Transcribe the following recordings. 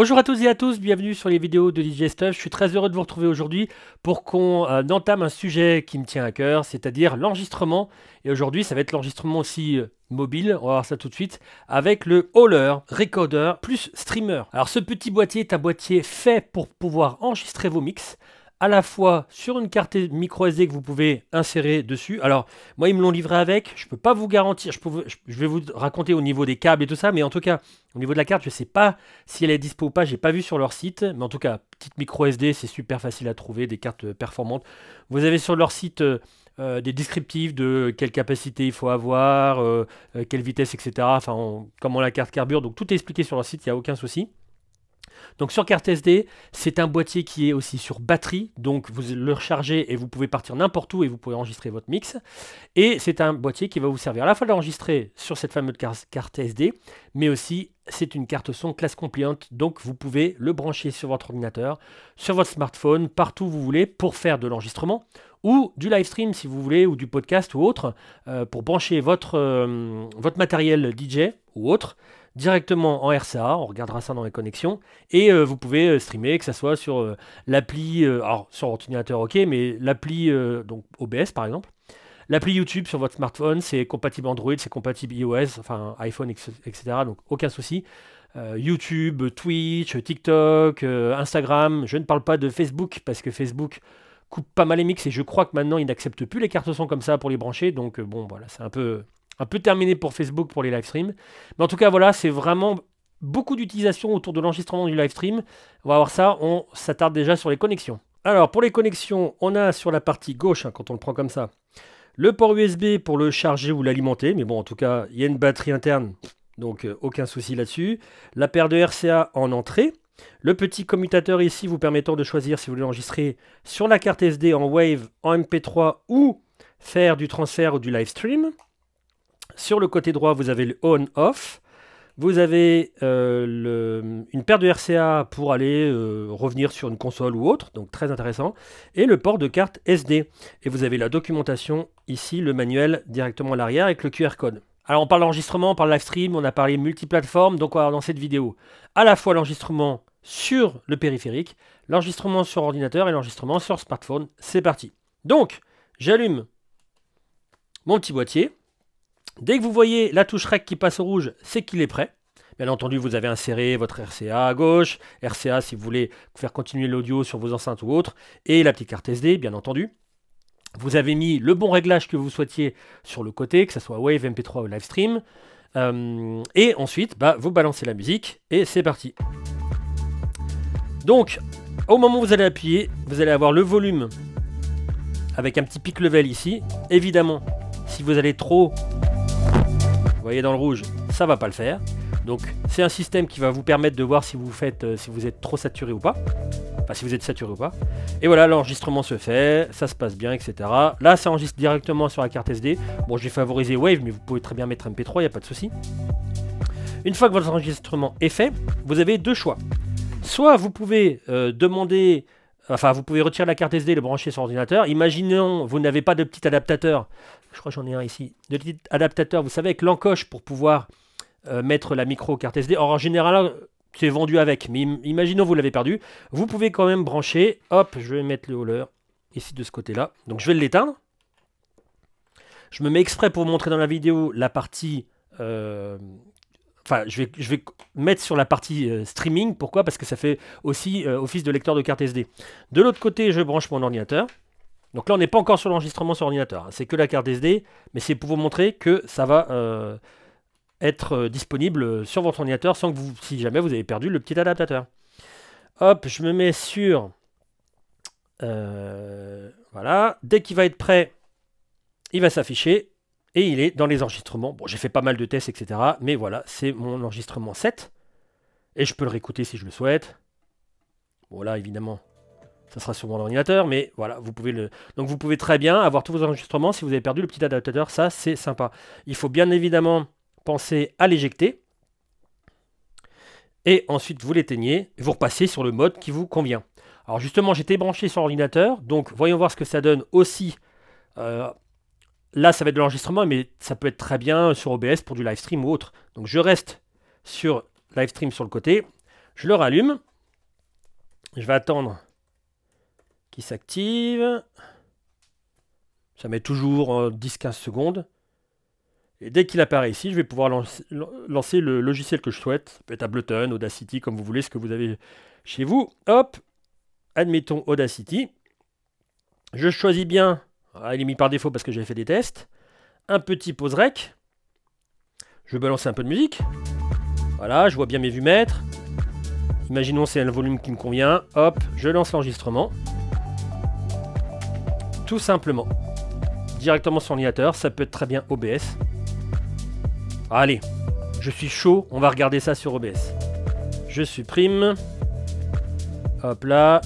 Bonjour à tous et à tous, bienvenue sur les vidéos de DJ Stuff. Je suis très heureux de vous retrouver aujourd'hui pour qu'on entame un sujet qui me tient à cœur, c'est-à-dire l'enregistrement. Et aujourd'hui, ça va être l'enregistrement aussi mobile, on va voir ça tout de suite, avec le Hauler Recorder plus Streamer. Alors ce petit boîtier est un boîtier fait pour pouvoir enregistrer vos mix, à la fois sur une carte micro SD que vous pouvez insérer dessus. Alors, moi, ils me l'ont livré avec. Je ne peux pas vous garantir. Je vais vous raconter au niveau des câbles et tout ça. Mais en tout cas, au niveau de la carte, je ne sais pas si elle est dispo ou pas. Je n'ai pas vu sur leur site. Mais en tout cas, petite micro SD, c'est super facile à trouver. Des cartes performantes. Vous avez sur leur site des descriptifs de quelle capacité il faut avoir, quelle vitesse, etc. Enfin, comment la carte carbure. Donc, tout est expliqué sur leur site. Il n'y a aucun souci. Donc sur carte SD, c'est un boîtier qui est aussi sur batterie, donc vous le rechargez et vous pouvez partir n'importe où et vous pouvez enregistrer votre mix. Et c'est un boîtier qui va vous servir à la fois d'enregistrer sur cette fameuse carte SD, mais aussi c'est une carte son class compliant, donc vous pouvez le brancher sur votre ordinateur, sur votre smartphone, partout où vous voulez pour faire de l'enregistrement ou du live stream si vous voulez, ou du podcast ou autre, pour brancher votre matériel DJ ou autre directement en RCA, on regardera ça dans les connexions, et vous pouvez streamer, que ce soit sur l'appli, alors sur ordinateur ok, mais l'appli donc OBS par exemple, l'appli YouTube sur votre smartphone, c'est compatible Android, c'est compatible iOS, enfin iPhone, etc. Donc aucun souci. YouTube, Twitch, TikTok, Instagram, je ne parle pas de Facebook, parce que Facebook coupe pas mal les mix, et je crois que maintenant il n'accepte plus les cartes son comme ça pour les brancher, donc bon voilà, c'est un peu terminé pour Facebook pour les live streams. Mais en tout cas, voilà, c'est vraiment beaucoup d'utilisation autour de l'enregistrement du live stream. On va voir ça, on s'attarde déjà sur les connexions. Alors, pour les connexions, on a sur la partie gauche, hein, quand on le prend comme ça, le port USB pour le charger ou l'alimenter. Mais bon, en tout cas, il y a une batterie interne, donc aucun souci là-dessus. La paire de RCA en entrée. Le petit commutateur ici vous permettant de choisir si vous voulez enregistrer sur la carte SD en Wave, en MP3 ou faire du transfert ou du live stream. Sur le côté droit, vous avez le on-off. Vous avez une paire de RCA pour aller revenir sur une console ou autre, donc très intéressant. Et le port de carte SD. Et vous avez la documentation ici, le manuel directement à l'arrière avec le QR code. Alors on parle d'enregistrement, on parle live stream, on a parlé multiplateforme, donc on va voir dans cette vidéo à la fois l'enregistrement sur le périphérique, l'enregistrement sur ordinateur et l'enregistrement sur smartphone. C'est parti. Donc, j'allume mon petit boîtier. Dès que vous voyez la touche REC qui passe au rouge, c'est qu'il est prêt. Bien entendu, vous avez inséré votre RCA à gauche, RCA si vous voulez faire continuer l'audio sur vos enceintes ou autres, et la petite carte SD, bien entendu. Vous avez mis le bon réglage que vous souhaitiez sur le côté, que ce soit Wave, MP3 ou Livestream. Et ensuite, vous balancez la musique, et c'est parti. Donc, au moment où vous allez appuyer, vous allez avoir le volume avec un petit pic level ici. Évidemment, si vous allez trop... Vous voyez dans le rouge, ça va pas le faire. Donc c'est un système qui va vous permettre de voir si vous êtes trop saturé ou pas. Enfin si vous êtes saturé ou pas. Et voilà, l'enregistrement se fait, ça se passe bien, etc. Là ça enregistre directement sur la carte SD. Bon, j'ai favorisé Wave, mais vous pouvez très bien mettre MP3, il n'y a pas de souci. Une fois que votre enregistrement est fait, vous avez deux choix. Soit vous pouvez vous pouvez retirer la carte SD et le brancher sur l'ordinateur. Imaginons, vous n'avez pas de petit adaptateur. Je crois que j'en ai un ici. De petit adaptateur, vous savez, avec l'encoche pour pouvoir mettre la micro carte SD. Or, en général, c'est vendu avec. Mais imaginons vous l'avez perdu. Vous pouvez quand même brancher. Hop, je vais mettre le Hauler ici de ce côté-là. Donc, je vais l'éteindre. Je me mets exprès pour vous montrer dans la vidéo la partie... je vais mettre sur la partie streaming. Pourquoi? Parce que ça fait aussi office de lecteur de carte SD. De l'autre côté, je branche mon ordinateur. Donc là, on n'est pas encore sur l'enregistrement sur ordinateur. Hein. C'est que la carte SD, mais c'est pour vous montrer que ça va être disponible sur votre ordinateur sans que si jamais vous avez perdu le petit adaptateur. Hop, je me mets sur... voilà. Dès qu'il va être prêt, il va s'afficher. Et il est dans les enregistrements. Bon, j'ai fait pas mal de tests, etc. Mais voilà, c'est mon enregistrement 7. Et je peux le réécouter si je le souhaite. Bon, là, évidemment, ça sera sur mon ordinateur. Mais voilà, vous pouvez donc vous pouvez très bien avoir tous vos enregistrements. Si vous avez perdu le petit adaptateur, ça, c'est sympa. Il faut bien évidemment penser à l'éjecter. Et ensuite, vous l'éteignez. Et vous repassez sur le mode qui vous convient. Alors justement, j'étais branché sur l'ordinateur. Donc, voyons voir ce que ça donne aussi... Là, ça va être de l'enregistrement, mais ça peut être très bien sur OBS pour du live stream ou autre. Donc, je reste sur live stream sur le côté. Je le rallume. Je vais attendre qu'il s'active. Ça met toujours 10-15 secondes. Et dès qu'il apparaît ici, je vais pouvoir lancer le logiciel que je souhaite. Ça peut être Ableton, Audacity, comme vous voulez, ce que vous avez chez vous. Hop, admettons Audacity. Je choisis bien, il est mis par défaut parce que j'avais fait des tests, un petit pause rec. Je vais balancer un peu de musique. Voilà, je vois bien mes vues maîtres. Imaginons c'est le volume qui me convient. Hop, je lance l'enregistrement. Tout simplement. Directement sur l'ordinateur, ça peut être très bien OBS. Allez, je suis chaud, on va regarder ça sur OBS. Je supprime. Hop là.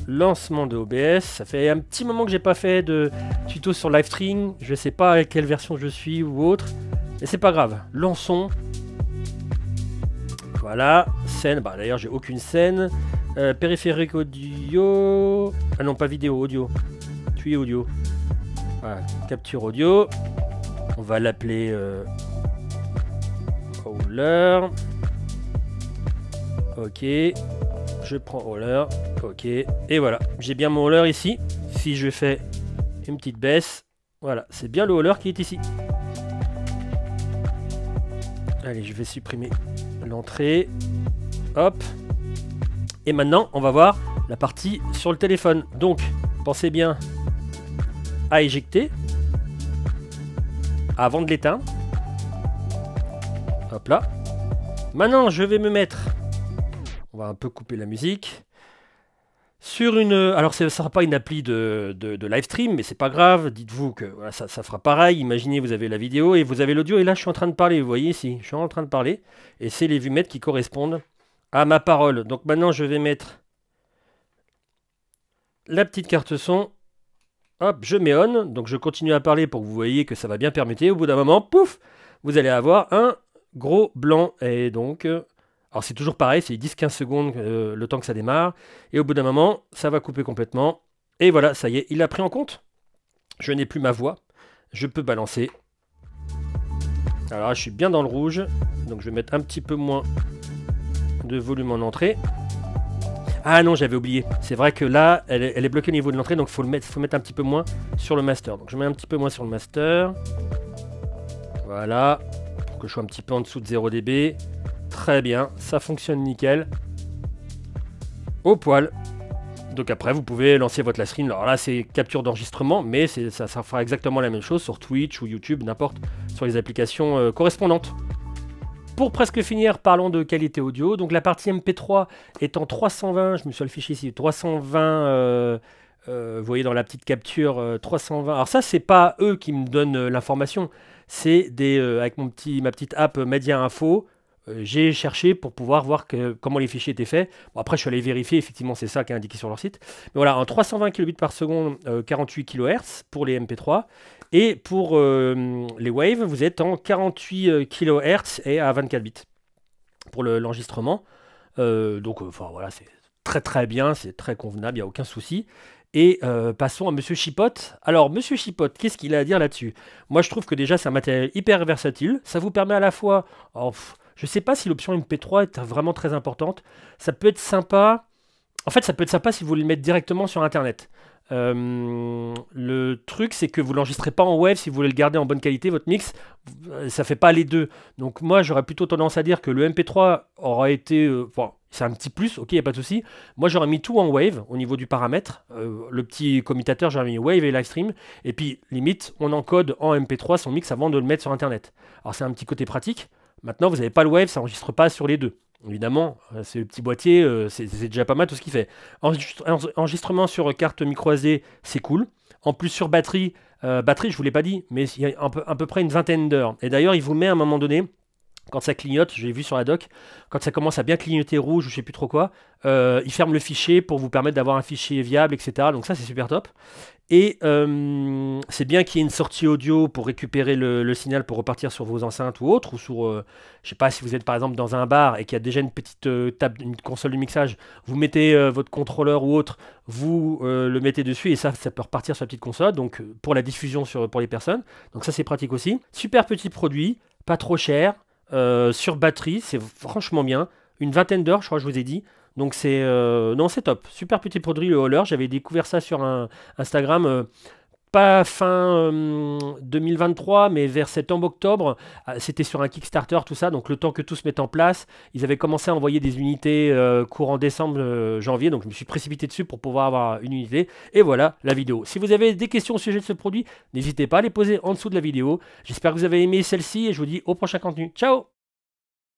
Lancement de OBS. Ça fait un petit moment que j'ai pas fait de tuto sur Livestream. Je sais pas à quelle version je suis ou autre. Mais c'est pas grave. Lançons. Voilà, scène, bah d'ailleurs j'ai aucune scène. Périphérique audio. Ah non, pas vidéo, audio. Tuyau audio. Voilà, capture audio. On va l'appeler Howler. Ok. Je prends Howler. Ok. Et voilà, j'ai bien mon Howler ici. Si je fais une petite baisse, voilà, c'est bien le Howler qui est ici. Allez, je vais supprimer l'entrée. Hop. Et maintenant, on va voir la partie sur le téléphone. Donc, pensez bien à éjecter avant de l'éteindre. Hop là. Maintenant, je vais me mettre... On va un peu couper la musique. Sur une... Alors, ça ne sera pas une appli de live stream, mais c'est pas grave. Dites-vous que voilà, ça fera pareil. Imaginez, vous avez la vidéo et vous avez l'audio. Et là, je suis en train de parler. Vous voyez ici, je suis en train de parler. Et c'est les vues maîtres qui correspondent à ma parole. Donc maintenant, je vais mettre la petite carte son. Hop, je mets on. Donc, je continue à parler pour que vous voyez que ça va bien permuter. Au bout d'un moment, pouf, vous allez avoir un gros blanc. Et donc... Alors c'est toujours pareil, c'est 10-15 secondes le temps que ça démarre. Et au bout d'un moment, ça va couper complètement. Et voilà, ça y est, il l'a pris en compte. Je n'ai plus ma voix. Je peux balancer. Alors là, je suis bien dans le rouge. Donc je vais mettre un petit peu moins de volume en entrée. Ah non, j'avais oublié. C'est vrai que là, elle est bloquée au niveau de l'entrée. Donc faut mettre un petit peu moins sur le master. Donc je mets un petit peu moins sur le master. Voilà. Pour que je sois un petit peu en dessous de 0 dB. Très bien, ça fonctionne nickel. Au poil. Donc après, vous pouvez lancer votre live stream. Alors là, c'est capture d'enregistrement, mais ça fera exactement la même chose sur Twitch ou YouTube, n'importe, sur les applications correspondantes. Pour presque finir, parlons de qualité audio. Donc la partie MP3 est en 320, je me suis affiché ici, 320, vous voyez dans la petite capture, 320. Alors ça, c'est pas eux qui me donnent l'information, c'est avec ma petite app Media Info. J'ai cherché pour pouvoir voir comment les fichiers étaient faits. Bon, après, je suis allé vérifier, effectivement, c'est ça qui est indiqué sur leur site. Mais voilà, en 320 kbps par seconde, 48 kHz pour les MP3. Et pour les Waves, vous êtes en 48 kHz et à 24 bits pour l'enregistrement. Donc, enfin, voilà, c'est très très bien, c'est très convenable, il n'y a aucun souci. Et passons à Monsieur Chipote. Alors, Monsieur Chipote, qu'est-ce qu'il a à dire là-dessus? Moi, je trouve que déjà, c'est un matériel hyper versatile. Ça vous permet à la fois... je ne sais pas si l'option MP3 est vraiment très importante. Ça peut être sympa. En fait, ça peut être sympa si vous voulez le mettre directement sur Internet. Le truc, c'est que vous ne l'enregistrez pas en wave si vous voulez le garder en bonne qualité, votre mix. Ça ne fait pas les deux. Donc moi, j'aurais plutôt tendance à dire que le MP3 aura été... Bon, c'est un petit plus, ok, il n'y a pas de souci. Moi, j'aurais mis tout en wave au niveau du paramètre. Le petit commutateur, j'aurais mis wave et livestream. Et puis, limite, on encode en MP3 son mix avant de le mettre sur Internet. Alors, c'est un petit côté pratique. Maintenant, vous n'avez pas le wave, ça n'enregistre pas sur les deux. Évidemment, c'est le petit boîtier, c'est déjà pas mal tout ce qu'il fait. Enregistrement sur carte micro SD, c'est cool. En plus, sur batterie, je ne vous l'ai pas dit, mais il y a à peu près une vingtaine d'heures. Et d'ailleurs, il vous met à un moment donné, quand ça clignote, j'ai vu sur la doc, quand ça commence à bien clignoter rouge ou je sais plus trop quoi, il ferme le fichier pour vous permettre d'avoir un fichier viable, etc. Donc ça, c'est super top. Et c'est bien qu'il y ait une sortie audio pour récupérer le signal pour repartir sur vos enceintes ou autres, ou sur, je sais pas, si vous êtes par exemple dans un bar et qu'il y a déjà une petite table, une console de mixage, vous mettez votre contrôleur ou autre, vous le mettez dessus et ça peut repartir sur la petite console, donc pour la diffusion pour les personnes. Donc ça, c'est pratique aussi. Super petit produit, pas trop cher, sur batterie, c'est franchement bien. une vingtaine d'heures, je crois que je vous ai dit. Donc c'est non, c'est top. Super petit produit le hauler. J'avais découvert ça sur un Instagram. Pas fin 2023, mais vers septembre-octobre. C'était sur un Kickstarter, tout ça. Donc le temps que tout se mette en place, ils avaient commencé à envoyer des unités courant décembre, janvier. Donc je me suis précipité dessus pour pouvoir avoir une unité. Et voilà la vidéo. Si vous avez des questions au sujet de ce produit, n'hésitez pas à les poser en dessous de la vidéo. J'espère que vous avez aimé celle-ci et je vous dis au prochain contenu. Ciao!